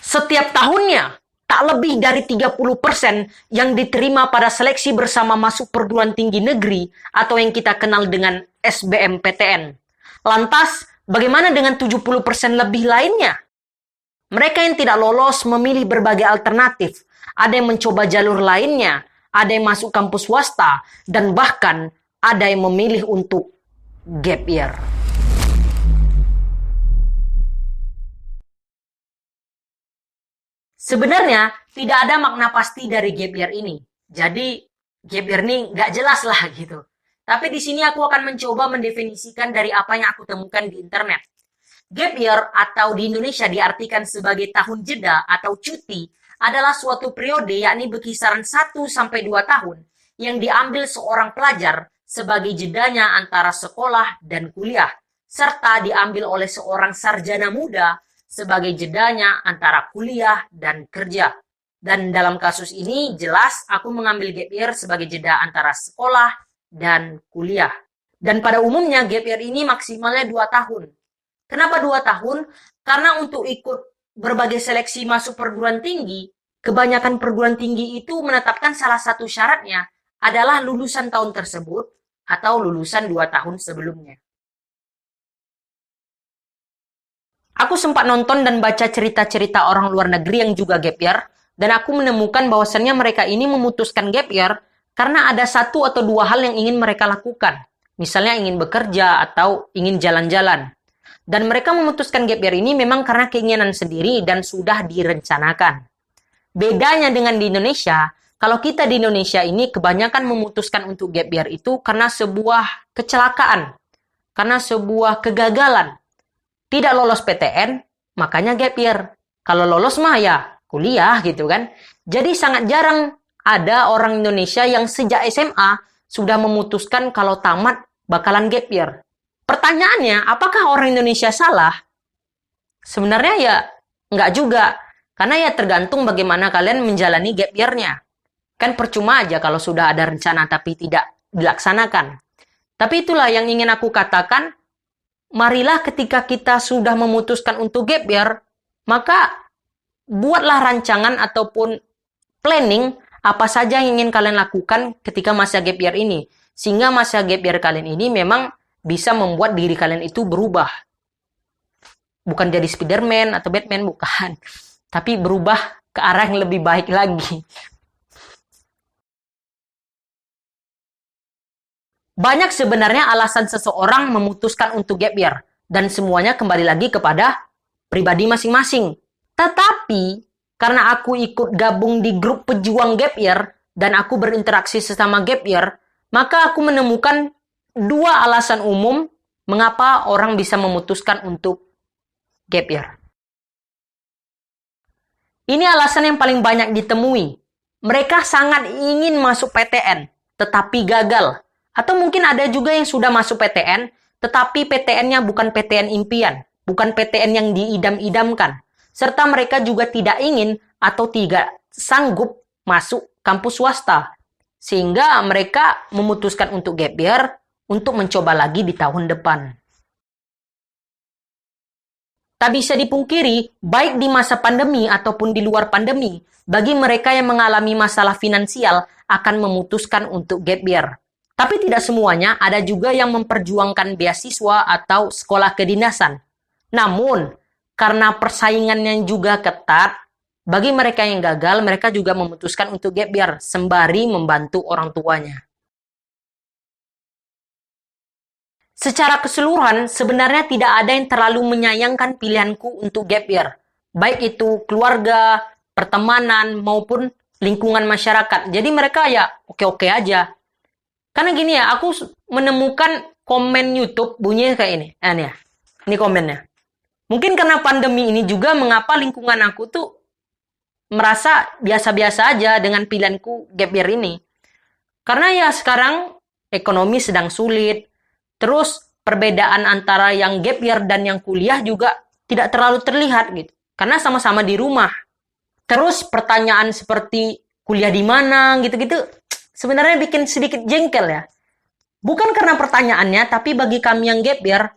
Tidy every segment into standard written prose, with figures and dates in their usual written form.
Setiap tahunnya, tak lebih dari 30% yang diterima pada seleksi bersama masuk perguruan tinggi negeri atau yang kita kenal dengan SBMPTN. Lantas, bagaimana dengan 70% lebih lainnya? Mereka yang tidak lolos memilih berbagai alternatif. Ada yang mencoba jalur lainnya, ada yang masuk kampus swasta, dan bahkan ada yang memilih untuk gap year. Sebenarnya tidak ada makna pasti dari gap year ini. Jadi gap year ini nggak jelas lah gitu. Tapi di sini aku akan mencoba mendefinisikan dari apa yang aku temukan di internet. Gap year atau di Indonesia diartikan sebagai tahun jeda atau cuti adalah suatu periode yakni berkisaran 1 sampai 2 tahun yang diambil seorang pelajar sebagai jedanya antara sekolah dan kuliah, serta diambil oleh seorang sarjana muda sebagai jedanya antara kuliah dan kerja. Dan dalam kasus ini jelas aku mengambil gap year sebagai jeda antara sekolah dan kuliah. Dan pada umumnya gap year ini maksimalnya 2 tahun. Kenapa 2 tahun? Karena untuk ikut berbagai seleksi masuk perguruan tinggi, kebanyakan perguruan tinggi itu menetapkan salah satu syaratnya adalah lulusan tahun tersebut atau lulusan 2 tahun sebelumnya. Aku sempat nonton dan baca cerita-cerita orang luar negeri yang juga gap year, dan aku menemukan bahwasannya mereka ini memutuskan gap year karena ada 1 atau 2 hal yang ingin mereka lakukan. Misalnya ingin bekerja atau ingin jalan-jalan. Dan mereka memutuskan gap year ini memang karena keinginan sendiri dan sudah direncanakan. Bedanya dengan di Indonesia, kalau kita di Indonesia ini kebanyakan memutuskan untuk gap year itu karena sebuah kecelakaan, karena sebuah kegagalan. Tidak lolos PTN, makanya gap year. Kalau lolos mah ya kuliah gitu kan. Jadi sangat jarang ada orang Indonesia yang sejak SMA sudah memutuskan kalau tamat bakalan gap year. Pertanyaannya, apakah orang Indonesia salah? Sebenarnya ya nggak juga. Karena ya tergantung bagaimana kalian menjalani gap year-nya. Kan percuma aja kalau sudah ada rencana tapi tidak dilaksanakan. Tapi itulah yang ingin aku katakan. Marilah ketika kita sudah memutuskan untuk gap year, maka buatlah rancangan ataupun planning apa saja yang ingin kalian lakukan ketika masa gap year ini. Sehingga masa gap year kalian ini memang bisa membuat diri kalian itu berubah. Bukan jadi Spiderman atau Batman, bukan. Tapi berubah ke arah yang lebih baik lagi. Banyak sebenarnya alasan seseorang memutuskan untuk gap year, dan semuanya kembali lagi kepada pribadi masing-masing. Tetapi, karena aku ikut gabung di grup pejuang gap year, dan aku berinteraksi sesama gap year, maka aku menemukan 2 alasan umum mengapa orang bisa memutuskan untuk gap year. Ini alasan yang paling banyak ditemui. Mereka sangat ingin masuk PTN, tetapi gagal. Atau mungkin ada juga yang sudah masuk PTN, tetapi PTN-nya bukan PTN impian, bukan PTN yang diidam-idamkan. Serta mereka juga tidak ingin atau tidak sanggup masuk kampus swasta. Sehingga mereka memutuskan untuk gap year untuk mencoba lagi di tahun depan. Tak bisa dipungkiri, baik di masa pandemi ataupun di luar pandemi, bagi mereka yang mengalami masalah finansial akan memutuskan untuk gap year. Tapi tidak semuanya, ada juga yang memperjuangkan beasiswa atau sekolah kedinasan. Namun, karena persaingannya juga ketat, bagi mereka yang gagal, mereka juga memutuskan untuk gap year sembari membantu orang tuanya. Secara keseluruhan, sebenarnya tidak ada yang terlalu menyayangkan pilihanku untuk gap year. Baik itu keluarga, pertemanan, maupun lingkungan masyarakat. Jadi mereka ya oke-oke aja. Karena gini ya, aku menemukan komen YouTube bunyinya kayak ini. Nah, nih ya. Ini komennya. Mungkin karena pandemi ini juga mengapa lingkungan aku tuh merasa biasa-biasa aja dengan pilihanku gap year ini. Karena ya sekarang ekonomi sedang sulit. Terus perbedaan antara yang gap year dan yang kuliah juga tidak terlalu terlihat gitu. Karena sama-sama di rumah. Terus pertanyaan seperti kuliah di mana gitu-gitu sebenarnya bikin sedikit jengkel ya. Bukan karena pertanyaannya, tapi bagi kami yang gap year,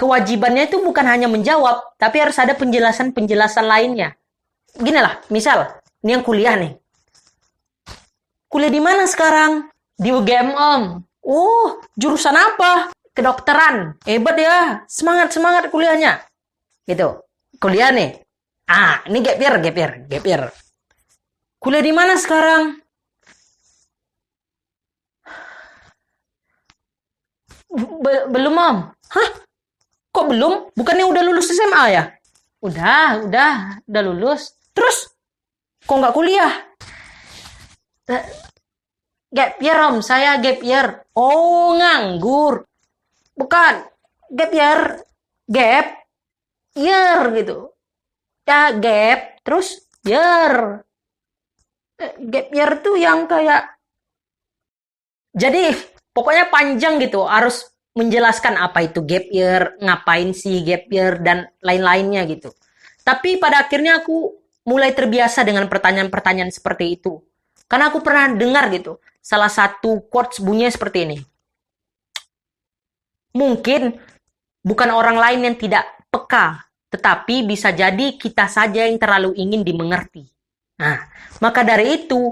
kewajibannya itu bukan hanya menjawab, tapi harus ada penjelasan-penjelasan lainnya. Gini lah, misal, ini yang kuliah nih. Kuliah di mana sekarang? Di UGM, Om. Oh, jurusan apa? Kedokteran. Hebat ya. Semangat kuliahnya. Gitu. Kuliah nih. Ah, ini gap year. Kuliah di mana sekarang? Belum, Om. Hah? Kok belum? Bukannya udah lulus SMA ya? Udah lulus. Terus, kok nggak kuliah? Gap year, Om. Saya gap year. Oh, nganggur. Bukan. Gap year. Gap year gitu. Ya, gap. Terus, year. Gap year tuh yang kayak... Jadi, pokoknya panjang gitu. Harus menjelaskan apa itu gap year, ngapain sih gap year, dan lain-lainnya gitu. Tapi pada akhirnya aku mulai terbiasa dengan pertanyaan-pertanyaan seperti itu. Karena aku pernah dengar gitu. Salah satu quotes bunyinya seperti ini. Mungkin bukan orang lain yang tidak peka, tetapi bisa jadi kita saja yang terlalu ingin dimengerti. Nah, maka dari itu,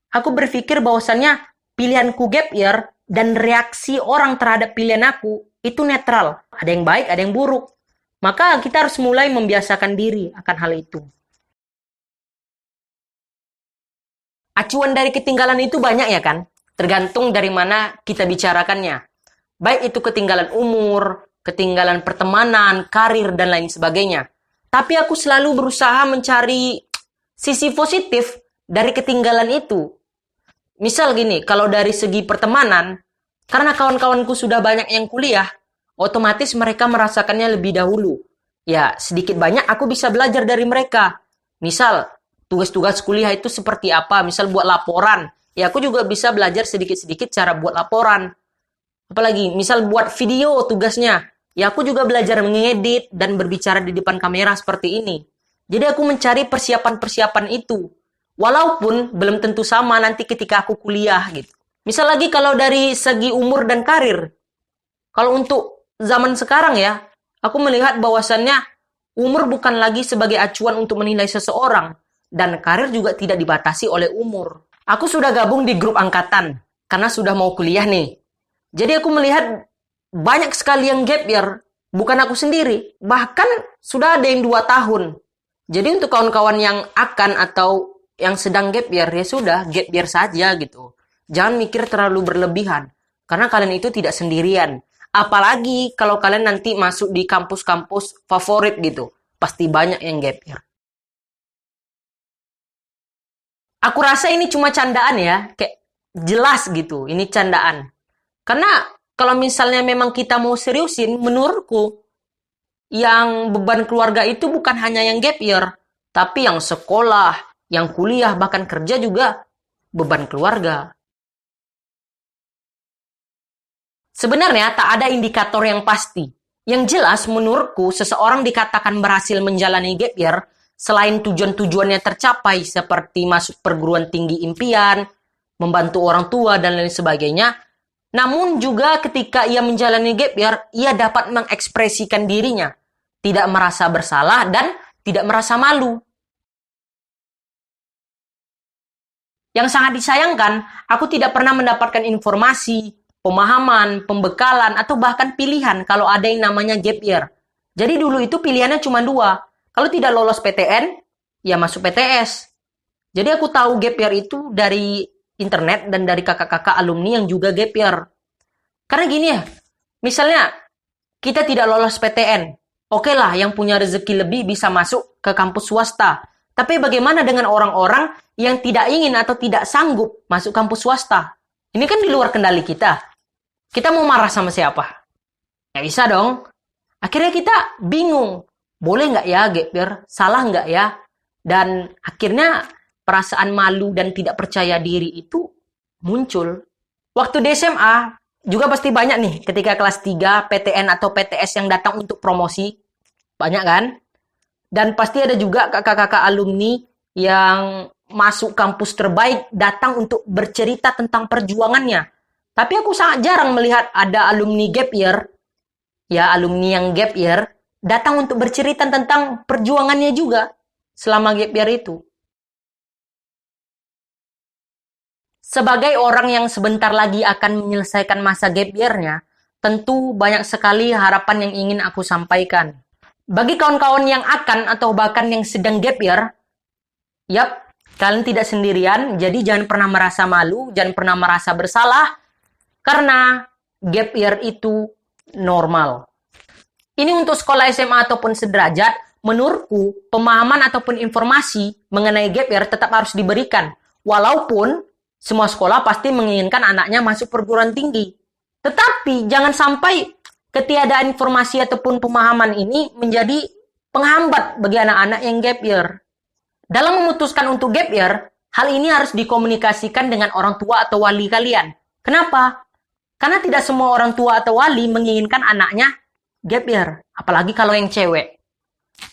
aku berpikir bahwasannya pilihanku gap year dan reaksi orang terhadap pilihan aku itu netral. Ada yang baik, ada yang buruk. Maka kita harus mulai membiasakan diri akan hal itu. Acuan dari ketinggalan itu banyak ya kan? Tergantung dari mana kita bicarakannya. Baik itu ketinggalan umur, ketinggalan pertemanan, karir, dan lain sebagainya. Tapi aku selalu berusaha mencari sisi positif dari ketinggalan itu. Misal gini, kalau dari segi pertemanan, karena kawan-kawanku sudah banyak yang kuliah, otomatis mereka merasakannya lebih dahulu. Ya, sedikit banyak aku bisa belajar dari mereka. Misal, tugas-tugas kuliah itu seperti apa, misal buat laporan. Ya, aku juga bisa belajar sedikit-sedikit cara buat laporan. Apalagi, misal buat video tugasnya. Ya, aku juga belajar mengedit dan berbicara di depan kamera seperti ini. Jadi aku mencari persiapan-persiapan itu. Walaupun belum tentu sama nanti ketika aku kuliah gitu. Misal lagi kalau dari segi umur dan karir. Kalau untuk zaman sekarang ya, aku melihat bahwasannya umur bukan lagi sebagai acuan untuk menilai seseorang. Dan karir juga tidak dibatasi oleh umur. Aku sudah gabung di grup angkatan. Karena sudah mau kuliah nih. Jadi aku melihat banyak sekali yang gap year. Bukan aku sendiri. Bahkan sudah ada yang 2 tahun. Jadi untuk kawan-kawan yang akan atau yang sedang gap year, ya sudah gap year saja gitu. Jangan mikir terlalu berlebihan. Karena kalian itu tidak sendirian. Apalagi kalau kalian nanti masuk di kampus-kampus favorit gitu. Pasti banyak yang gap year. Aku rasa ini cuma candaan ya. Kayak jelas gitu. Ini candaan. Karena kalau misalnya memang kita mau seriusin, menurutku yang beban keluarga itu bukan hanya yang gap year, tapi yang sekolah, yang kuliah, bahkan kerja juga beban keluarga. Sebenarnya tak ada indikator yang pasti. Yang jelas menurutku seseorang dikatakan berhasil menjalani gap year selain tujuan-tujuannya tercapai seperti masuk perguruan tinggi impian, membantu orang tua, dan lain sebagainya. Namun juga ketika ia menjalani gap year, ia dapat mengekspresikan dirinya. Tidak merasa bersalah dan tidak merasa malu. Yang sangat disayangkan, aku tidak pernah mendapatkan informasi, pemahaman, pembekalan, atau bahkan pilihan kalau ada yang namanya gap year. Jadi dulu itu pilihannya cuma 2. Kalau tidak lolos PTN, ya masuk PTS. Jadi aku tahu gap year itu dari internet dan dari kakak-kakak alumni yang juga gap year. Karena gini ya, misalnya kita tidak lolos PTN. Oke lah, yang punya rezeki lebih bisa masuk ke kampus swasta. Tapi bagaimana dengan orang-orang yang tidak ingin atau tidak sanggup masuk kampus swasta? Ini kan di luar kendali kita. Kita mau marah sama siapa? Nggak bisa dong. Akhirnya kita bingung. Boleh nggak ya gap year? Salah nggak ya? Dan akhirnya perasaan malu dan tidak percaya diri itu muncul. Waktu di SMA, juga pasti banyak nih ketika kelas 3, PTN atau PTS yang datang untuk promosi. Banyak kan? Dan pasti ada juga kakak-kakak alumni yang masuk kampus terbaik datang untuk bercerita tentang perjuangannya. Tapi aku sangat jarang melihat ada alumni gap year, ya alumni yang gap year, datang untuk bercerita tentang perjuangannya juga. selama gap year itu. Sebagai orang yang sebentar lagi akan menyelesaikan masa gap year-nya, tentu banyak sekali harapan yang ingin aku sampaikan. Bagi kawan-kawan yang akan atau bahkan yang sedang gap year, yap, kalian tidak sendirian, jadi jangan pernah merasa malu, jangan pernah merasa bersalah, karena gap year itu normal. Ini untuk sekolah SMA ataupun sederajat, menurutku pemahaman ataupun informasi mengenai gap year tetap harus diberikan, walaupun semua sekolah pasti menginginkan anaknya masuk perguruan tinggi. Tetapi jangan sampai ketiadaan informasi ataupun pemahaman ini menjadi penghambat bagi anak-anak yang gap year. Dalam memutuskan untuk gap year, hal ini harus dikomunikasikan dengan orang tua atau wali kalian. Kenapa? Karena tidak semua orang tua atau wali menginginkan anaknya gap year, apalagi kalau yang cewek.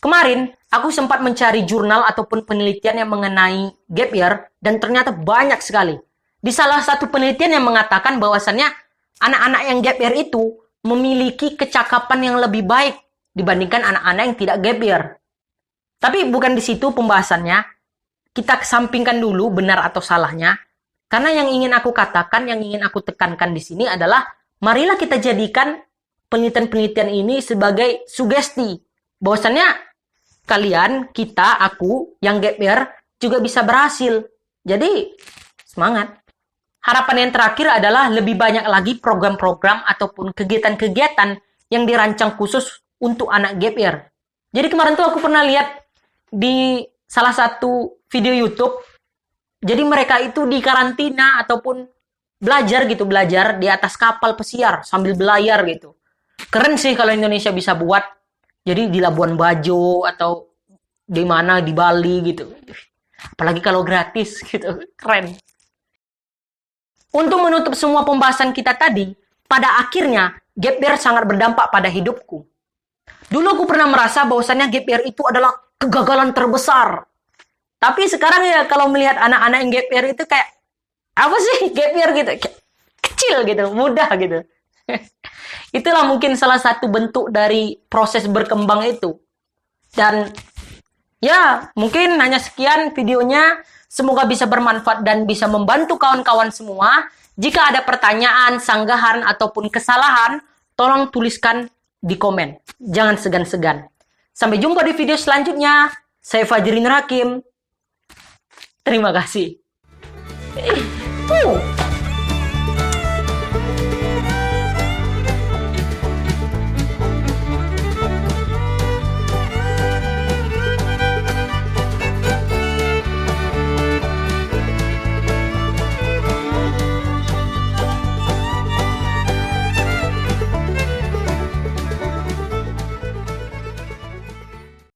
Kemarin, aku sempat mencari jurnal ataupun penelitian yang mengenai gap year, dan ternyata banyak sekali. Di salah satu penelitian yang mengatakan bahwasannya anak-anak yang gap year itu memiliki kecakapan yang lebih baik dibandingkan anak-anak yang tidak gap year. Tapi bukan di situ pembahasannya. Kita kesampingkan dulu benar atau salahnya. Karena yang ingin aku katakan, yang ingin aku tekankan di sini adalah marilah kita jadikan penelitian-penelitian ini sebagai sugesti. Bahwasannya kalian, kita, aku yang gap year juga bisa berhasil. Jadi semangat. Harapan yang terakhir adalah lebih banyak lagi program-program ataupun kegiatan-kegiatan yang dirancang khusus untuk anak gap year. Jadi kemarin tuh aku pernah lihat di salah satu video YouTube. Jadi mereka itu di karantina ataupun belajar di atas kapal pesiar sambil belayar gitu. Keren sih kalau Indonesia bisa buat. Jadi di Labuan Bajo atau di mana, di Bali gitu. Apalagi kalau gratis gitu. Keren. Untuk menutup semua pembahasan kita tadi, pada akhirnya gap year sangat berdampak pada hidupku. Dulu aku pernah merasa bahwasannya gap year itu adalah kegagalan terbesar. Tapi sekarang ya kalau melihat anak-anak yang gap year itu kayak, apa sih gap year gitu? Kayak kecil gitu, mudah gitu. Itulah mungkin salah satu bentuk dari proses berkembang itu. Dan ya, mungkin hanya sekian videonya. Semoga bisa bermanfaat dan bisa membantu kawan-kawan semua. Jika ada pertanyaan, sanggahan, ataupun kesalahan, tolong tuliskan di komen. Jangan segan-segan. Sampai jumpa di video selanjutnya. Saya Fajrin Hakim. Terima kasih.